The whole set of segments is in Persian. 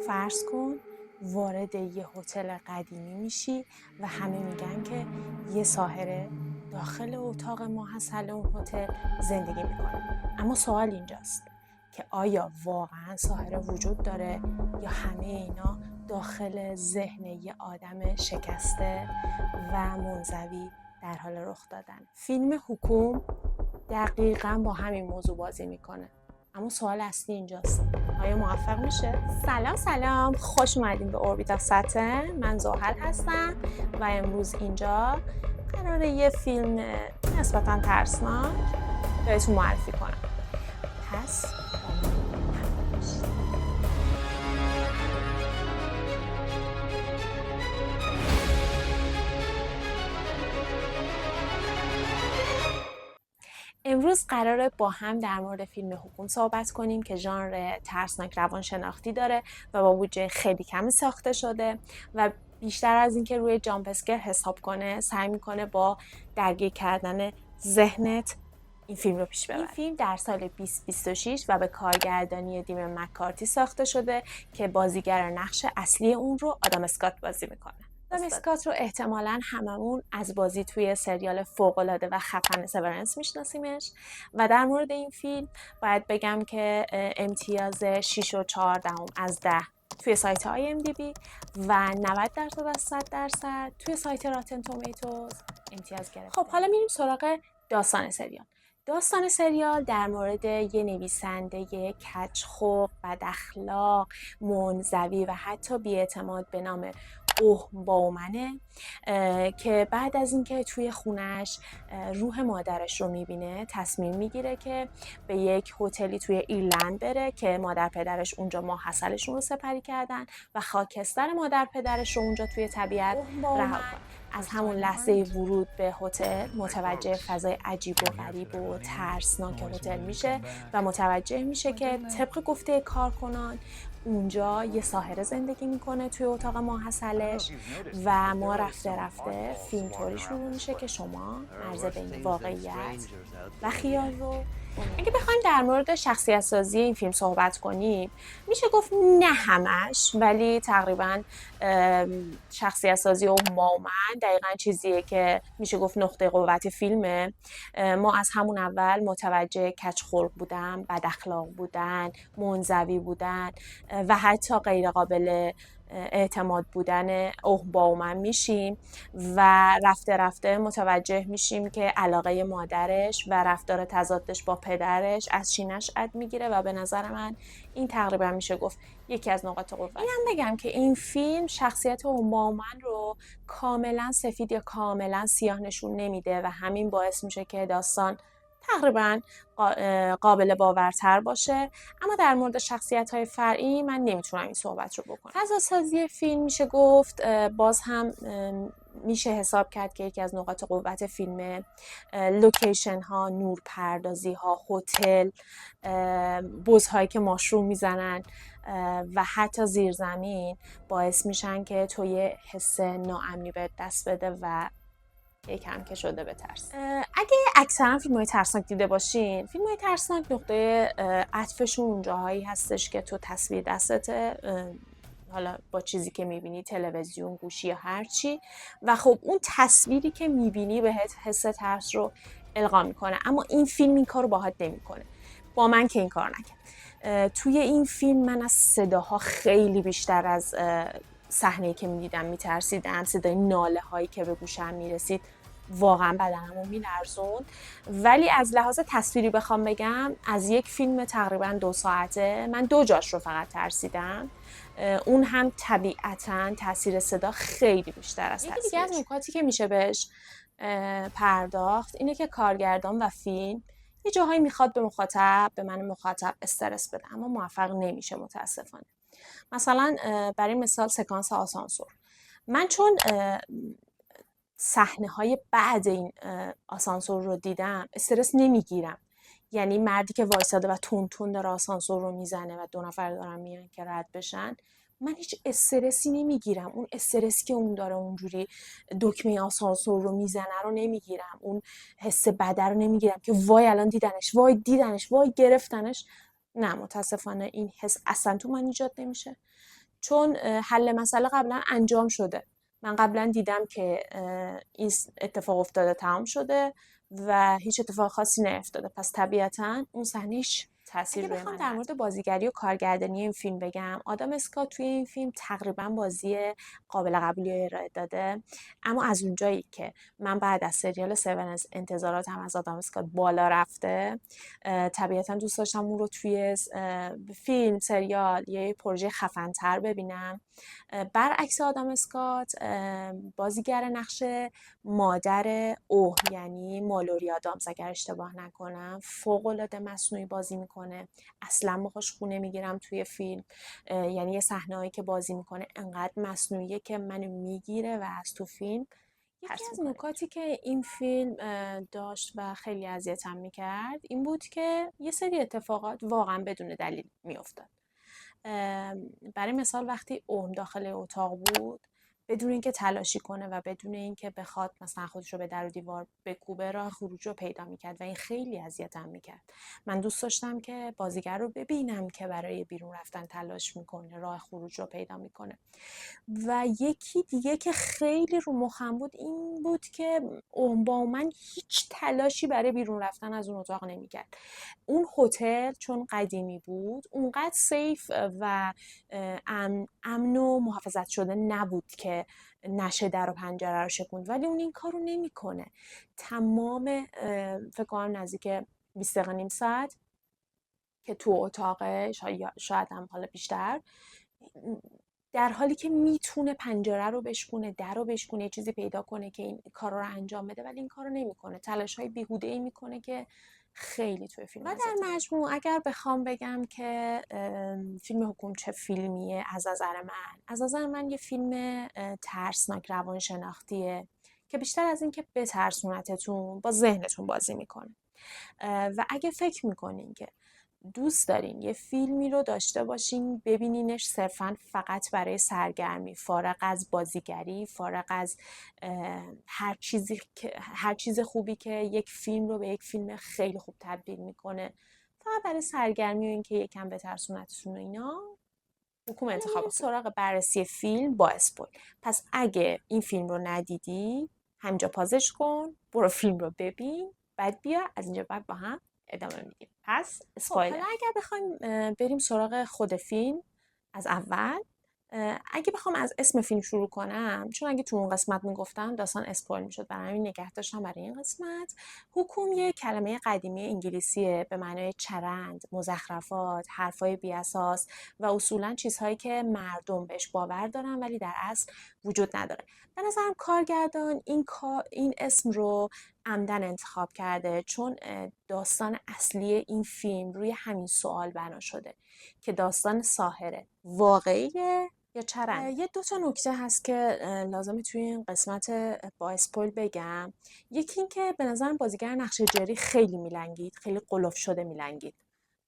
فرض کن وارد یه هتل قدیمی میشی و همه میگن که یه ساحره داخل اتاق ماحصل اون هتل زندگی میکنه. اما سوال اینجاست که آیا واقعا ساحره وجود داره یا همه اینا داخل ذهن یه آدم شکسته و منزوی در حال رخ دادن. فیلم حکوم دقیقاً با همین موضوع بازی میکنه. اما سوال اصلی اینجاست، آیا موفق میشه؟ سلام، خوش اومدین به اوربیتا ساترن. من زحل هستم و امروز اینجا قراره یه فیلم نسبتاً ترسناک بهتون معرفی کنم. پس با من همراه باشید. امروز قراره با هم در مورد فیلم حکوم صحبت کنیم که ژانر ترسناک روانشناختی داره و با بودجه خیلی کمی ساخته شده و بیشتر از اینکه روی جامپ اسکر حساب کنه سعی میکنه با درگیر کردن ذهنت این فیلم رو پیش ببره. این فیلم در سال 2026 و به کارگردانی دیم مکارتی ساخته شده که بازیگر نقش اصلی اون رو آدم اسکات بازی میکنه. آدم اسکات رو احتمالاً هممون از بازی توی سریال فوق‌العاده و خفن سورنس میشناسیمش و در مورد این فیلم باید بگم که امتیاز 6.4 از 10 توی سایت IMDb و 90% از 100% توی سایت راتن تومیتوز امتیاز گرفته. خب حالا میریم سراغ داستان سریال. داستان سریال در مورد یه نویسنده کج‌خلق، بداخلاق، منزوی و حتی بی‌اعتماد به نام اوه باومنه که بعد از اینکه توی خونش روح مادرش رو میبینه تصمیم میگیره که به یک هتلی توی ایرلند بره که مادر پدرش اونجا ماحصلشون رو سپری کردن و خاکستر مادر پدرش رو اونجا توی طبیعت رها کنه. از همون لحظه ورود به هتل متوجه فضای عجیب و غریب و ترسناک هتل میشه و متوجه میشه که طبق گفته کارکنان اونجا یه ساحره زندگی میکنه توی اتاق ماحصلش و ما رفته فیلم طوری شروع میشه که شما مرز بین واقعیت و خیال رو اگه بخوایم در مورد شخصیت سازی این فیلم صحبت کنیم میشه گفت نه همش ولی تقریبا شخصیت سازی و مامن دقیقا چیزیه که میشه گفت نقطه قوت فیلمه. ما از همون اول متوجه کج‌خلق بودن، بد اخلاق بودن، منزوی بودن و حتی غیر قابل اعتماد بودن اوه باومن میشیم و رفته متوجه میشیم که علاقه مادرش و رفتار تضادش با پدرش از چی نشأت میگیره و به نظر من این تقریبا میشه گفت یکی از نقاط قوت. اینم بگم که این فیلم شخصیت اوه باومن رو کاملا سفید یا کاملا سیاه نشون نمیده و همین باعث میشه که داستان تقریبا قابل باورتر باشه. اما در مورد شخصیت‌های فرعی من نمیتونم این صحبت رو بکنم. فضا سازی فیلم میشه گفت باز هم میشه حساب کرد که یکی از نقاط قوت فیلم لوکیشن ها، نور پردازی ها، هتل، بزهایی که ماشروم میزنن و حتی زیرزمین باعث میشن که تو یه حس ناامنی به دست بده و یکم که شده بترس. اگه اکثرا فیلم‌های ترسناک دیده باشین، فیلم‌های ترسناک نقطه عطفشون اونجاهایی هستش که تو تصویر دستته، حالا با چیزی که میبینی تلویزیون، گوشی یا هر چی و خب اون تصویری که میبینی بهت حس ترس رو القا میکنه. اما این فیلم این کارو باهات نمیکنه. با من که این کار نکرد. توی این فیلم من از صداها خیلی بیشتر از صحنه‌ای که می‌دیدم می‌ترسیدم. صدای ناله‌هایی که به گوشم می‌رسید واقعا بدنمو می‌لرزوند. ولی از لحاظ تصویری بخوام بگم از یک فیلم تقریبا 2 ساعته من 2 جاش رو فقط ترسیدم. اون هم طبیعتاً تاثیر صدا خیلی بیشتر از تصویر. یکی دیگه از نکاتی که میشه بهش پرداخت اینه که کارگردان و فیلم یه جاهایی میخواد به من مخاطب استرس بده اما موفق نمیشه متاسفانه. مثلا برای مثال سکانس آسانسور، من چون صحنه های بعد این آسانسور رو دیدم استرس نمیگیرم. یعنی مردی که وایساده و تون داره آسانسور رو میزنه و 2 نفر دارن میان که رد بشن من هیچ استرسی نمیگیرم. اون استرسی که اون داره اونجوری دکمه آسانسور رو میزنه رو نمیگیرم. اون حس بده رو نمیگیرم که وای الان دیدنش، وای دیدنش، وای گرفتنش. نه متاسفانه این حس اصلا تو من ایجاد نمیشه. چون حل مسئله قبلا انجام شده. من قبلا دیدم که این اتفاق افتاده، تمام شده و هیچ اتفاق خاصی نیفتاده، پس طبیعتا اون صحنه هیچ تاثیر روی من در مورد بازیگری و کارگردانی این فیلم بگم، آدم اسکات توی این فیلم تقریبا بازی قابل قبولی ارائه داده، اما از اونجایی که من بعد از سریال سیونز انتظاراتم از آدم اسکات بالا رفته، طبیعتا دوست داشتم اون رو توی فیلم، سریال یا یه پروژه خفن‌تر ببینم. برعکس آدم اسکات، بازیگر نقش مادر اوه یعنی مالوری آدامز اگر اشتباه نکنم فوق‌العاده مصنوعی بازی میکنه. اصلا باهاش خونه میگیرم توی فیلم، یعنی یه صحنه‌ای که بازی میکنه انقدر مصنوعیه که منو میگیره و از تو فیلم یکی از نکاتی که این فیلم داشت و خیلی اذیتم میکرد این بود که یه سری اتفاقات واقعا بدون دلیل میافتاد. برای مثال وقتی اوم داخل اتاق بود بدون اینکه تلاشی کنه و بدون اینکه بخواد مثلا خودش رو به در و دیوار بکوبه راه خروج رو پیدا میکرد و این خیلی اذیتم میکرد. من دوست داشتم که بازیگر رو ببینم که برای بیرون رفتن تلاش میکنه، راه خروج رو پیدا میکنه. و یکی دیگه که خیلی رو مخم بود این بود که با من هیچ تلاشی برای بیرون رفتن از اون اتاق نمیکرد. اون هتل چون قدیمی بود اونقدر سیف و امن و محافظت شده نبود که نشه در و پنجره رو شکوند، ولی اون این کارو نمیکنه. تمام فکر کنم نزدیک 20 دقیقه نیم ساعت که تو اتاقه، شاید هم حالا بیشتر، در حالی که میتونه پنجره رو بشکونه، در رو بشکونه، چیزی پیدا کنه که این کار رو انجام بده، ولی این کار رو نمیکنه. تلاش‌های بیهوده‌ای میکنه که خیلی توی فیلم. و در مجموع اگر بخوام بگم که فیلم حکوم چه فیلمیه، از نظر من یه فیلم ترسناک روانشناختیه که بیشتر از این که بترسونتتون با ذهنتون بازی میکنه. و اگه فکر میکنین که دوست دارین یه فیلمی رو داشته باشین ببینینش صرفاً فقط برای سرگرمی، فارغ از بازیگری، فارغ از هر چیز خوبی که یک فیلم رو به یک فیلم خیلی خوب تبدیل میکنه، فقط برای سرگرمی و اینکه یکم بترسونتتون و اینا، حکوم انتخاب سراغ بررسی فیلم با اسپویل. پس اگه این فیلم رو ندیدی همینجا پازش کن، برو فیلم رو ببین، بعد بیا از اینجا بعد با هم ادامه میدیم. پس اسپویلر. حالا اگر بخوایم بریم سراغ خود فیلم از اول، اگه بخوام از اسم فیلم شروع کنم، چون اگه تو اون قسمت میگفتم داستان اسپویل میشد، برای همین نگه داشتم برای این قسمت. حکوم یه کلمه قدیمی انگلیسیه به معنای چرند، مزخرفات، حرفای بی‌اساس و اصولاً چیزهایی که مردم بهش باور دارن ولی در اصل وجود نداره. به نظرم کارگردان این اسم رو عمدن انتخاب کرده، چون داستان اصلی این فیلم روی همین سوال بنا شده که داستان ساحره واقعیه یا چرند. یه دو تا نکته هست که لازمه توی این قسمت با اسپویل بگم. یکی این که به نظرم بازیگر نقش جری خیلی میلنگید، خیلی قلوف شده میلنگید.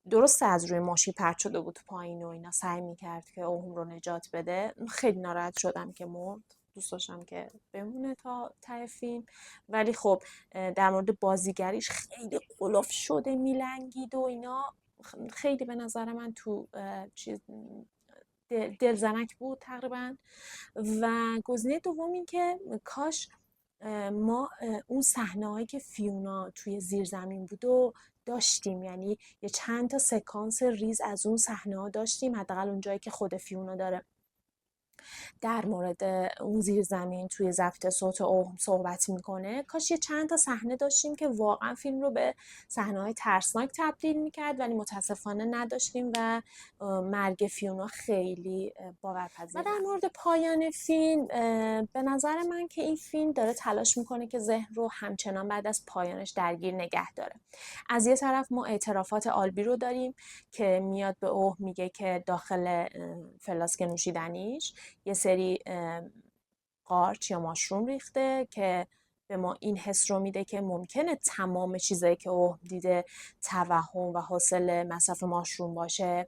درسته از روی ماشین پرت شده بود پایین و اینا، سعی میکرد که اوم رو نجات بده. خیلی ناراحت شدم که مرد، دوست داشتم که بمونه تا ته فیلم، ولی خب در مورد بازیگریش خیلی قلوف شده میلنگید و اینا، خیلی به نظر من تو چیز دلزنک بود تقریبا. و گزینه دوم این که کاش ما اون صحنه‌هایی که فیونا توی زیرزمین بود و داشتیم، یعنی یه چند تا سکانس ریز از اون صحنه‌ها داشتیم، حداقل اون جایی که خود فیونا داره در مورد اون زیرزمین توی ضبط صوت اوم صحبت میکنه. کاش یه چند تا صحنه داشتیم که واقعا فیلم رو به صحنه‌های ترسناک تبدیل میکرد، ولی متاسفانه نداشتیم و مرگ فیونا خیلی باورپذیر. و در مورد پایان فیلم، به نظر من که این فیلم داره تلاش میکنه که ذهن رو همچنان بعد از پایانش درگیر نگه داره. از یه طرف ما اعترافات آلبی رو داریم که میاد به اوه میگه که داخل فلاسک نوشیدنیش یه سری قارچ یا ماشروم ریخته که به ما این حس رو میده که ممکنه تمام چیزایی که اوه دیده توهم و حاصل مصرف ماشروم باشه،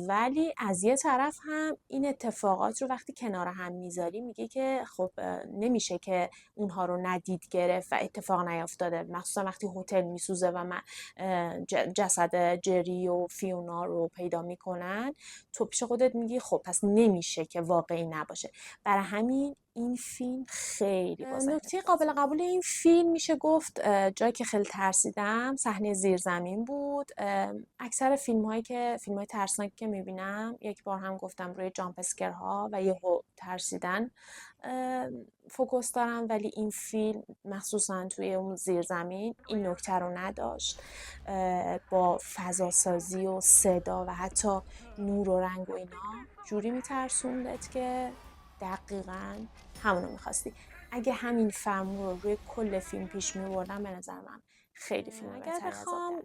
ولی از یه طرف هم این اتفاقات رو وقتی کنار هم میذاری میگه که خب نمیشه که اونها رو ندید گرفت و اتفاق نیافتاده، مخصوصا وقتی هتل میسوزه و من جسد جری و فیونا رو پیدا میکنن، تو پیش خودت میگی خب پس نمیشه که واقعی نباشه. برای همین این فیلم خیلی با نکته قابل قبول این فیلم میشه گفت جایی که خیلی ترسیدم صحنه زیرزمین بود. اکثر فیلم های ترسناکی که میبینم، یک بار هم گفتم، روی جامپ اسکرها و یهو ترسیدن فوکوس دارم، ولی این فیلم مخصوصا توی اون زیرزمین این نکته رو نداشت. با فضاسازی و صدا و حتی نور و رنگ و اینا جوری میترسوندت که دقیقاً همونو میخواستی. اگه همین فرمون رو روی کل فیلم پیش میبردم به نظر من خیلی فیلم اگر بخوام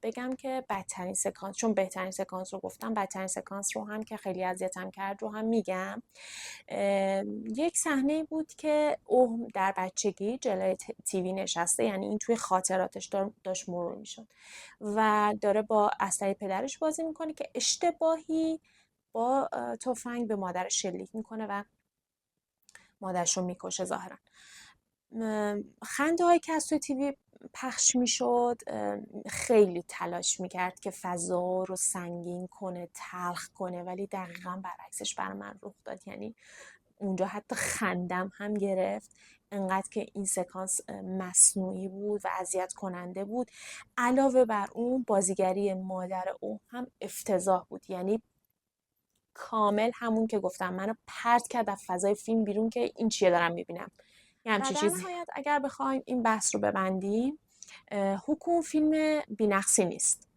بگم که بدترین سکانس، چون بهترین سکانس رو گفتم، بدترین سکانس رو هم که خیلی اذیتم کرد رو هم میگم. یک صحنه بود که اوه در بچگی جلوی تیوی نشسته، یعنی این توی خاطراتش داشت مرور میشد و داره با اسلحه پدرش بازی میکنه که اشتباهی با تفنگ به مادرش شلیک میکنه و مادرش رو میکشه ظاهرا. خنده هایی که از توی تیوی پخش میشد خیلی تلاش میکرد که فضا رو سنگین کنه، تلخ کنه، ولی دقیقا برعکسش بر من رخ داد. یعنی اونجا حتی خندم هم گرفت، انقدر که این سکانس مصنوعی بود و اذیت کننده بود. علاوه بر اون بازیگری مادر او هم افتضاح بود، یعنی کامل همون که گفتم منو پرت کرد از فضای فیلم بیرون که این چیه دارم میبینم، یه همچین چیزی. در نهایت اگر بخوایم این بحث رو ببندیم، حکوم فیلم بی‌نقصی نیست.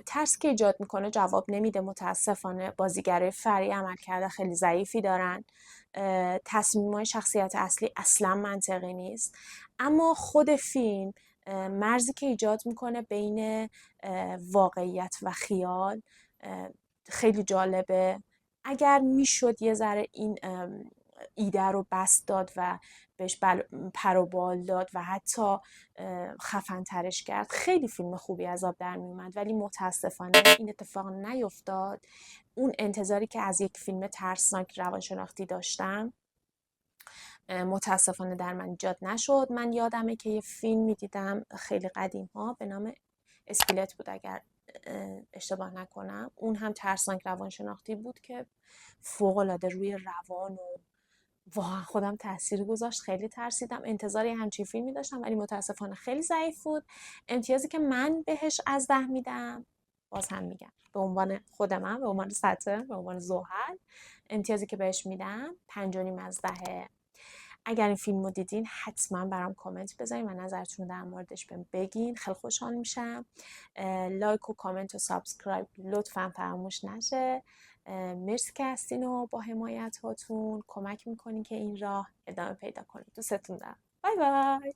ترس که ایجاد میکنه جواب نمیده متاسفانه. بازیگرای فرعی عملکرد خیلی ضعیفی دارن. تصمیمای شخصیت اصلی اصلا منطقی نیست. اما خود فیلم مرزی که ایجاد میکنه بین واقعیت و خیال خیلی جالبه. اگر میشد یه ذره این ایده رو بست داد و بهش پر و بال داد و حتی خفن ترش کرد، خیلی فیلم خوبی از آب در می اومد، ولی متاسفانه این اتفاق نیفتاد. اون انتظاری که از یک فیلم ترسناک روانشناختی داشتم متاسفانه در من ایجاد نشد. من یادمه که یه فیلم میدیدم خیلی قدیم ها به نام اسکلت بود اگر اشتباه نکنم، اون هم ترسناک روانشناختی بود که فوق‌العاده روی روان و واقعا خودم تاثیر گذاشت. خیلی ترسیدم، انتظار همچین فیلمی داشتم ولی متاسفانه خیلی ضعیف بود. امتیازی که من بهش از 10 میدم، باز هم میگم به عنوان خود من، به عنوان ساترن، به عنوان زحل، امتیازی که بهش میدم 5.5 از 10. اگر این فیلم رو دیدین حتما برام کامنت بذارین و نظرتون در موردش بهم بگین، خیلی خوشحال میشم. لایک و کامنت و سابسکرایب لطفا فراموش نشه. مرسی که هستین و با حمایت هاتون کمک میکنین که این راه ادامه پیدا کنه. دوستتون دارم. بای بای.